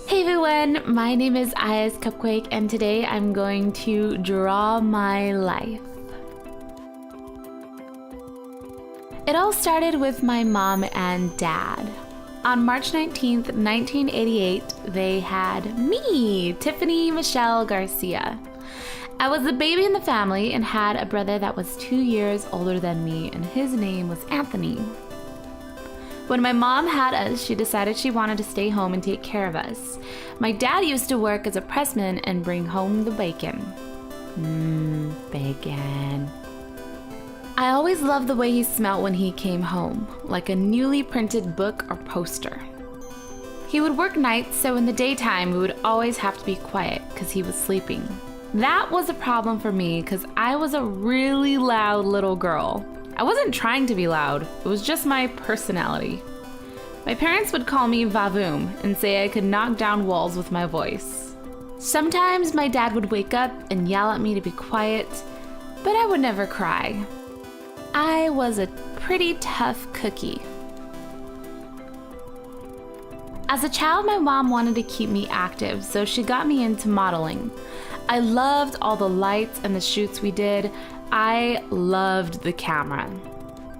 Hey everyone, my name is Ihascupquake and today I'm going to draw my life. It all started with my mom and dad. On March 19th, 1988, they had me, Tiffany Michelle Garcia. I was the baby in the family and had a brother that was 2 years older than me, and his name was Anthony. When my mom had us, she decided she wanted to stay home and take care of us. My dad used to work as a pressman and bring home the bacon. Bacon. I always loved the way he smelled when he came home, like a newly printed book or poster. He would work nights, so in the daytime we would always have to be quiet because he was sleeping. That was a problem for me because I was a really loud little girl. I wasn't trying to be loud, it was just my personality. My parents would call me Vavoom and say I could knock down walls with my voice. Sometimes my dad would wake up and yell at me to be quiet, but I would never cry. I was a pretty tough cookie. As a child, my mom wanted to keep me active, so she got me into modeling. I loved all the lights and the shoots we did. I loved the camera.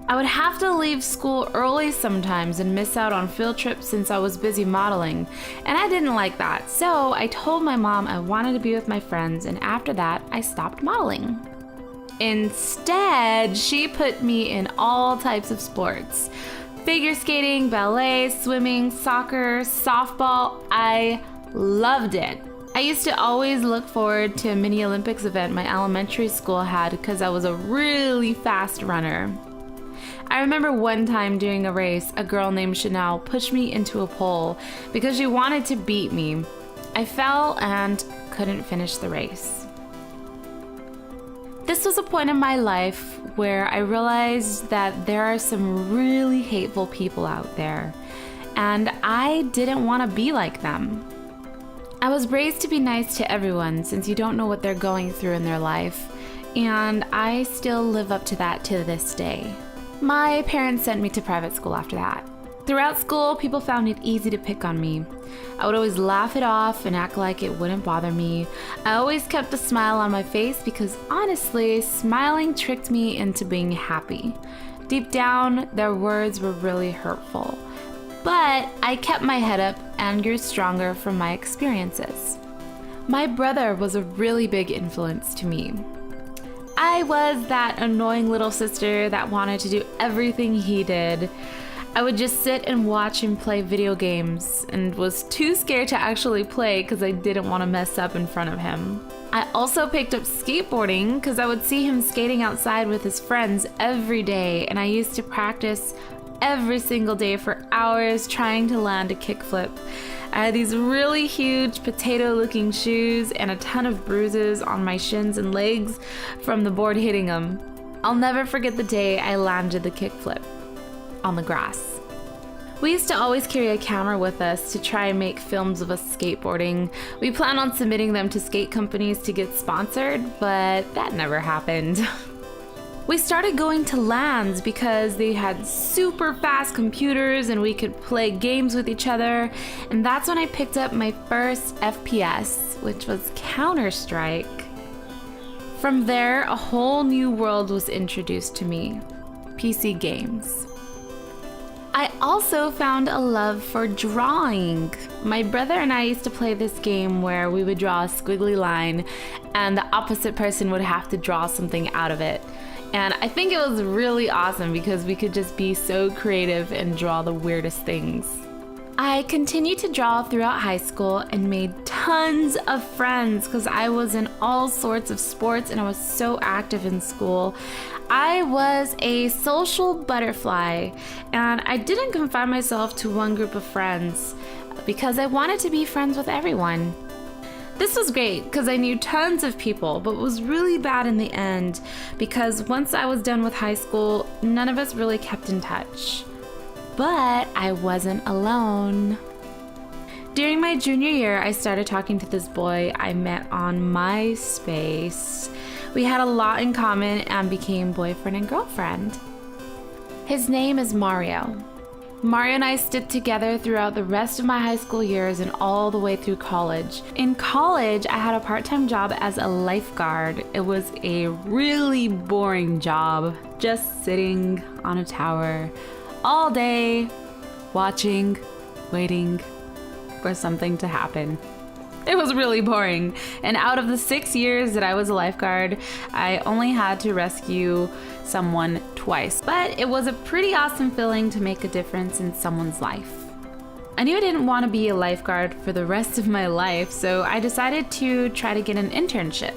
I would have to leave school early sometimes and miss out on field trips since I was busy modeling, and I didn't like that, so I told my mom I wanted to be with my friends, and after that, I stopped modeling. Instead, she put me in all types of sports. Figure skating, ballet, swimming, soccer, softball. I loved it. I used to always look forward to a mini Olympics event my elementary school had because I was a really fast runner. I remember one time during a race, a girl named Chanel pushed me into a pole because she wanted to beat me. I fell and couldn't finish the race. This was a point in my life where I realized that there are some really hateful people out there, and I didn't want to be like them. I was raised to be nice to everyone since you don't know what they're going through in their life, and I still live up to that to this day. My parents sent me to private school after that. Throughout school, people found it easy to pick on me. I would always laugh it off and act like it wouldn't bother me. I always kept a smile on my face because honestly, smiling tricked me into being happy. Deep down, their words were really hurtful. But I kept my head up and grew stronger from my experiences. My brother was a really big influence to me. I was that annoying little sister that wanted to do everything he did. I would just sit and watch him play video games and was too scared to actually play because I didn't want to mess up in front of him. I also picked up skateboarding because I would see him skating outside with his friends every day, and I used to practice every single day for hours trying to land a kickflip. I had these really huge potato-looking shoes and a ton of bruises on my shins and legs from the board hitting them. I'll never forget the day I landed the kickflip on the grass. We used to always carry a camera with us to try and make films of us skateboarding. We planned on submitting them to skate companies to get sponsored, but that never happened. We started going to LANs because they had super fast computers and we could play games with each other, and that's when I picked up my first FPS, which was Counter-Strike. From there, a whole new world was introduced to me: PC games. I also found a love for drawing. My brother and I used to play this game where we would draw a squiggly line and the opposite person would have to draw something out of it. And I think it was really awesome because we could just be so creative and draw the weirdest things. I continued to draw throughout high school and made tons of friends because I was in all sorts of sports and I was so active in school. I was a social butterfly, and I didn't confine myself to one group of friends because I wanted to be friends with everyone. This was great because I knew tons of people, but was really bad in the end because once I was done with high school, none of us really kept in touch. But I wasn't alone. During my junior year, I started talking to this boy I met on MySpace. We had a lot in common and became boyfriend and girlfriend. His name is Mario. Mario and I stood together throughout the rest of my high school years and all the way through college. In college, I had a part-time job as a lifeguard. It was a really boring job, just sitting on a tower all day, watching, waiting for something to happen. It was really boring. And out of the 6 years that I was a lifeguard, I only had to rescue someone twice. But it was a pretty awesome feeling to make a difference in someone's life. I knew I didn't want to be a lifeguard for the rest of my life, so I decided to try to get an internship.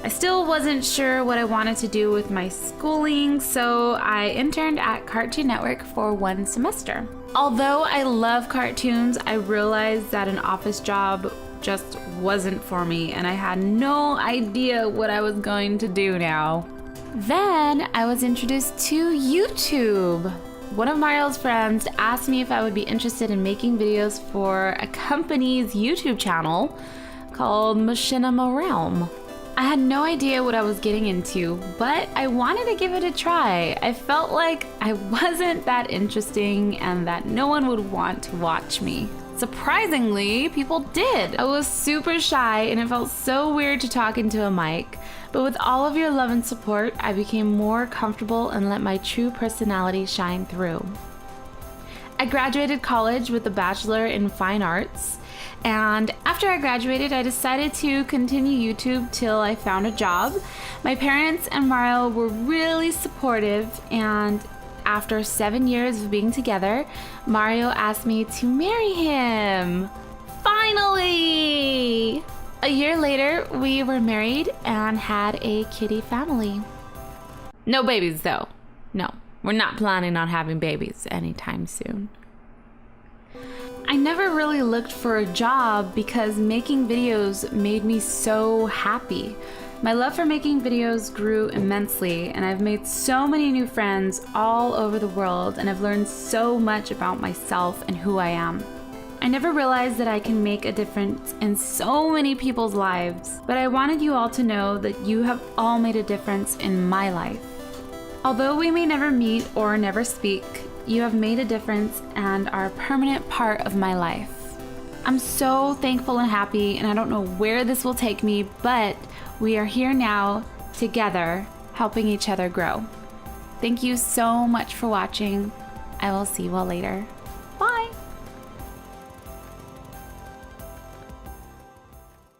I still wasn't sure what I wanted to do with my schooling, so I interned at Cartoon Network for 1 semester. Although I love cartoons, I realized that an office job just wasn't for me, and I had no idea what I was going to do now. Then I was introduced to YouTube. One of Mario's friends asked me if I would be interested in making videos for a company's YouTube channel called Machinima Realm. I had no idea what I was getting into, but I wanted to give it a try. I felt like I wasn't that interesting and that no one would want to watch me. Surprisingly, people did. I was super shy and it felt so weird to talk into a mic, but with all of your love and support, I became more comfortable and let my true personality shine through. I graduated college with a Bachelor in Fine Arts, and after I graduated, I decided to continue YouTube till I found a job. My parents and Mario were really supportive, and after 7 years of being together, Mario asked me to marry him. Finally! A year later, we were married and had a kitty family. No babies though. No, we're not planning on having babies anytime soon. I never really looked for a job because making videos made me so happy. My love for making videos grew immensely, and I've made so many new friends all over the world, and I've learned so much about myself and who I am. I never realized that I can make a difference in so many people's lives, but I wanted you all to know that you have all made a difference in my life. Although we may never meet or never speak, you have made a difference and are a permanent part of my life. I'm so thankful and happy, and I don't know where this will take me, but we are here now, together, helping each other grow. Thank you so much for watching. I will see you all later.